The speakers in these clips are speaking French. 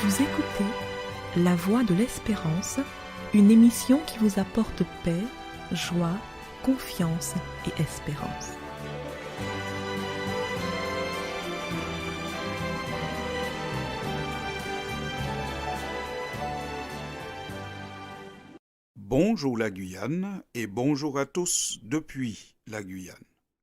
Vous écoutez La Voix de l'Espérance, une émission qui vous apporte paix, joie, confiance et espérance. Bonjour la Guyane et bonjour à tous depuis la Guyane.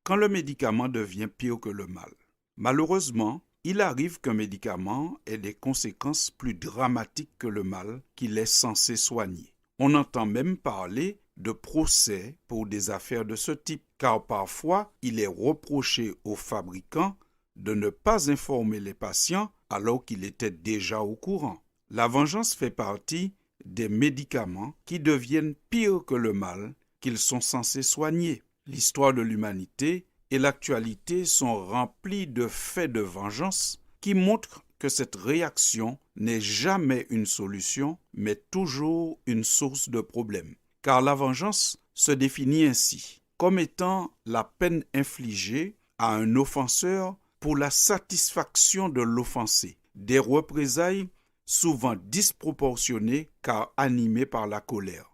Quand le médicament devient pire que le mal, malheureusement, il arrive qu'un médicament ait des conséquences plus dramatiques que le mal qu'il est censé soigner. On entend même parler de procès pour des affaires de ce type, car parfois il est reproché aux fabricants de ne pas informer les patients alors qu'il était déjà au courant. La vengeance fait partie des médicaments qui deviennent pires que le mal qu'ils sont censés soigner. L'histoire de l'humanité et l'actualité sont remplies de faits de vengeance qui montrent que cette réaction n'est jamais une solution, mais toujours une source de problème. Car la vengeance se définit ainsi, comme étant la peine infligée à un offenseur pour la satisfaction de l'offensé, des représailles souvent disproportionnées car animées par la colère.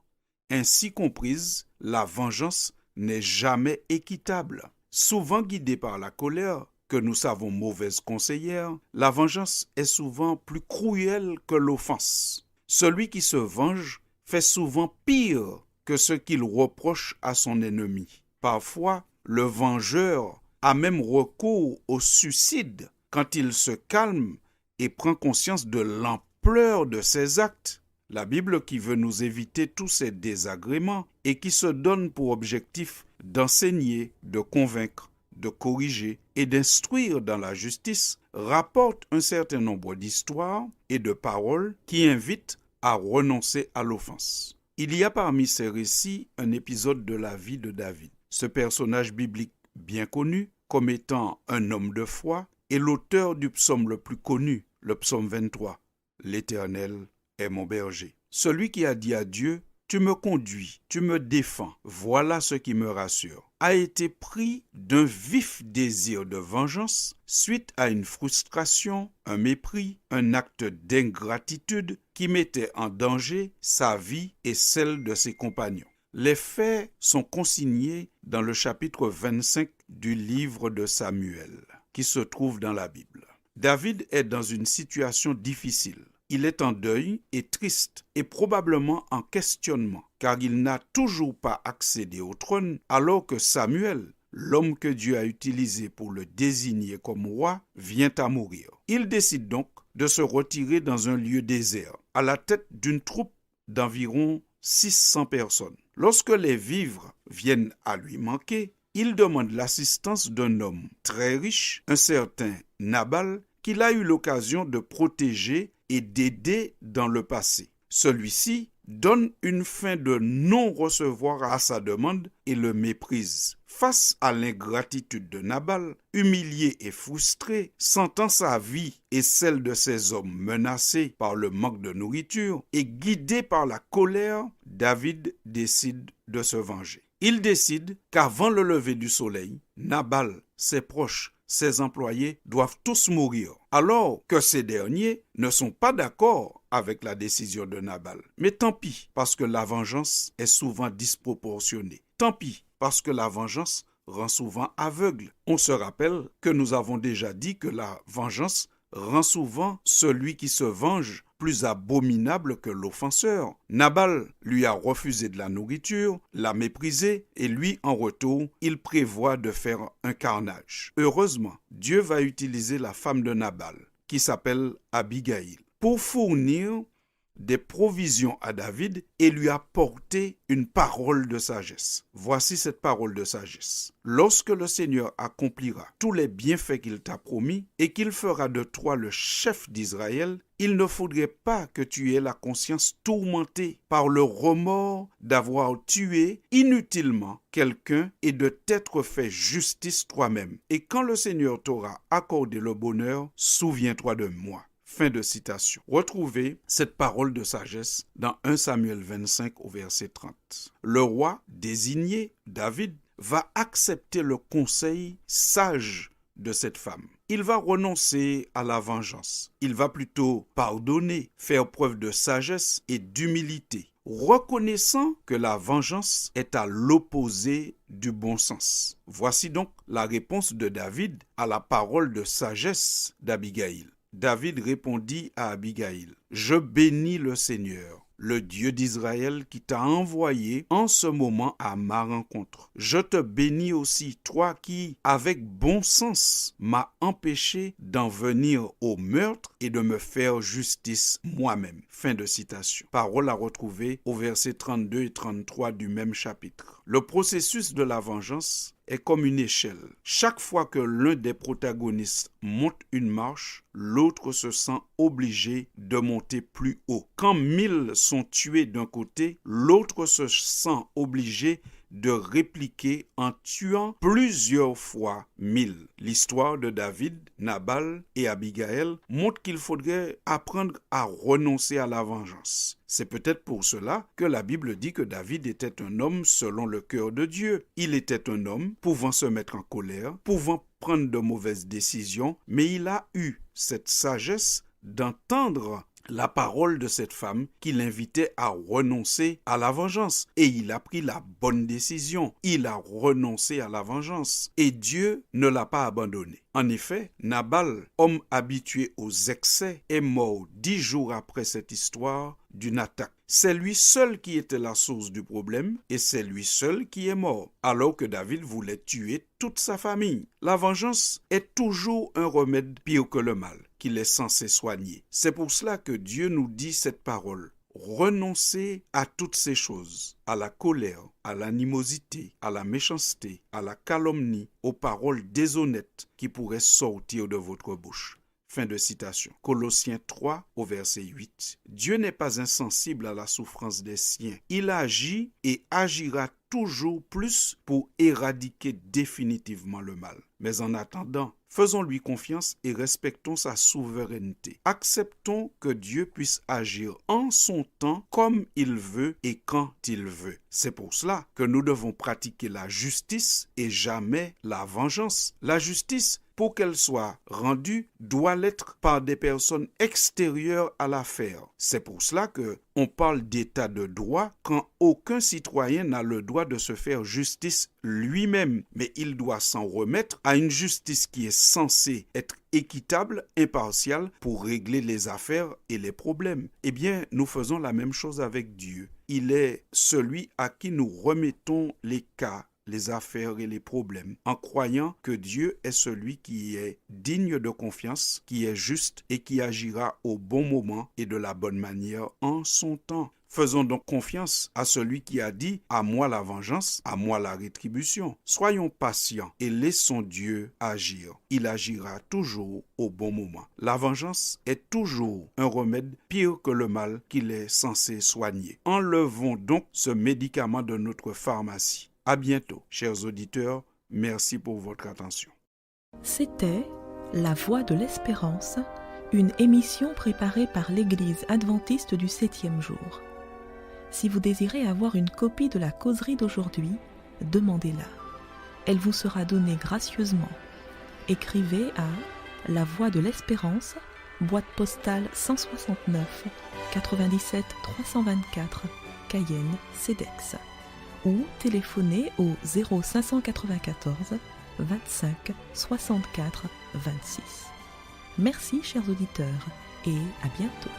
Ainsi comprise, la vengeance n'est jamais équitable. Souvent guidée par la colère, que nous savons mauvaise conseillère, la vengeance est souvent plus cruelle que l'offense. Celui qui se venge fait souvent pire que ce qu'il reproche à son ennemi. Parfois, le vengeur a même recours au suicide quand il se calme et prend conscience de l'ampleur de ses actes. La Bible, qui veut nous éviter tous ces désagréments et qui se donne pour objectif d'enseigner, de convaincre, de corriger et d'instruire dans la justice, rapporte un certain nombre d'histoires et de paroles qui invitent à renoncer à l'offense. Il y a parmi ces récits un épisode de la vie de David. Ce personnage biblique bien connu comme étant un homme de foi est l'auteur du psaume le plus connu, le psaume 23. « L'Éternel est mon berger. » Celui qui a dit à Dieu, « Tu me conduis, tu me défends, voilà ce qui me rassure », a été pris d'un vif désir de vengeance suite à une frustration, un mépris, un acte d'ingratitude qui mettait en danger sa vie et celle de ses compagnons. Les faits sont consignés dans le chapitre 25 du livre de Samuel, qui se trouve dans la Bible. David est dans une situation difficile. Il est en deuil et triste et probablement en questionnement, car il n'a toujours pas accédé au trône alors que Samuel, l'homme que Dieu a utilisé pour le désigner comme roi, vient à mourir. Il décide donc de se retirer dans un lieu désert, à la tête d'une troupe d'environ 600 personnes. Lorsque les vivres viennent à lui manquer, il demande l'assistance d'un homme très riche, un certain Nabal, qu'il a eu l'occasion de protéger et d'aider dans le passé. Celui-ci donne une fin de non-recevoir à sa demande et le méprise. Face à l'ingratitude de Nabal, humilié et frustré, sentant sa vie et celle de ses hommes menacées par le manque de nourriture et guidé par la colère, David décide de se venger. Il décide qu'avant le lever du soleil, Nabal, ses proches, ses employés doivent tous mourir, alors que ces derniers ne sont pas d'accord avec la décision de Nabal. Mais tant pis, parce que la vengeance est souvent disproportionnée. Tant pis, parce que la vengeance rend souvent aveugle. On se rappelle que nous avons déjà dit que la vengeance rend souvent celui qui se venge plus abominable que l'offenseur. Nabal lui a refusé de la nourriture, l'a méprisé, et lui, en retour, il prévoit de faire un carnage. Heureusement, Dieu va utiliser la femme de Nabal, qui s'appelle Abigail, pour fournir des provisions à David et lui apporter une parole de sagesse. Voici cette parole de sagesse. Lorsque le Seigneur accomplira tous les bienfaits qu'il t'a promis et qu'il fera de toi le chef d'Israël, il ne faudrait pas que tu aies la conscience tourmentée par le remords d'avoir tué inutilement quelqu'un et de t'être fait justice toi-même. Et quand le Seigneur t'aura accordé le bonheur, souviens-toi de moi. Fin de citation. Retrouvez cette parole de sagesse dans 1 Samuel 25 au verset 30. Le roi désigné, David, va accepter le conseil sage de cette femme. il va renoncer à la vengeance. Il va plutôt pardonner, faire preuve de sagesse et d'humilité, reconnaissant que la vengeance est à l'opposé du bon sens. Voici donc la réponse de David à la parole de sagesse d'Abigaïl. David répondit à Abigaïl: « Je bénis le Seigneur, le Dieu d'Israël qui t'a envoyé en ce moment à ma rencontre. Je te bénis aussi, toi qui, avec bon sens, m'as empêché d'en venir au meurtre et de me faire justice moi-même. » Fin de citation. Parole à retrouver au verset 32 et 33 du même chapitre. Le processus de la vengeance est comme une échelle. Chaque fois que l'un des protagonistes monte une marche, l'autre se sent obligé de monter plus haut. Quand 1000 sont tués d'un côté, l'autre se sent obligé de répliquer en tuant plusieurs fois 1000. L'histoire de David, Nabal et Abigaël montre qu'il faudrait apprendre à renoncer à la vengeance. C'est peut-être pour cela que la Bible dit que David était un homme selon le cœur de Dieu. Il était un homme pouvant se mettre en colère, pouvant prendre de mauvaises décisions, mais il a eu cette sagesse d'entendre la parole de cette femme qui l'invitait à renoncer à la vengeance. Et il a pris la bonne décision. Il a renoncé à la vengeance. Et Dieu ne l'a pas abandonné. En effet, Nabal, homme habitué aux excès, est mort 10 jours après cette histoire d'une attaque. C'est lui seul qui était la source du problème et c'est lui seul qui est mort, alors que David voulait tuer toute sa famille. La vengeance est toujours un remède pire que le mal, qu'il est censé soigner. C'est pour cela que Dieu nous dit cette parole. Renoncez à toutes ces choses, à la colère, à l'animosité, à la méchanceté, à la calomnie, aux paroles déshonnêtes qui pourraient sortir de votre bouche. Fin de citation. Colossiens 3 au verset 8. Dieu n'est pas insensible à la souffrance des siens. Il agit et agira toujours plus pour éradiquer définitivement le mal. Mais en attendant, faisons-lui confiance et respectons sa souveraineté. Acceptons que Dieu puisse agir en son temps comme il veut et quand il veut. C'est pour cela que nous devons pratiquer la justice et jamais la vengeance. La justice, pour qu'elle soit rendue, doit l'être par des personnes extérieures à l'affaire. C'est pour cela que on parle d'état de droit quand aucun citoyen n'a le droit de se faire justice lui-même, mais il doit s'en remettre à une justice qui est censée être équitable, impartiale pour régler les affaires et les problèmes. Eh bien, nous faisons la même chose avec Dieu. Il est celui à qui nous remettons les cas, les affaires et les problèmes, en croyant que Dieu est celui qui est digne de confiance, qui est juste et qui agira au bon moment et de la bonne manière en son temps. Faisons donc confiance à celui qui a dit « À moi la vengeance, à moi la rétribution ». Soyons patients et laissons Dieu agir. Il agira toujours au bon moment. La vengeance est toujours un remède pire que le mal qu'il est censé soigner. Enlevons donc ce médicament de notre pharmacie. À bientôt, chers auditeurs. Merci pour votre attention. C'était La Voix de l'Espérance, une émission préparée par l'Église adventiste du 7e jour. Si vous désirez avoir une copie de la causerie d'aujourd'hui, demandez-la. Elle vous sera donnée gracieusement. Écrivez à La Voix de l'Espérance, boîte postale 169 97 324, Cayenne, CEDEX. Ou téléphonez au 0594 25 64 26. Merci chers auditeurs et à bientôt.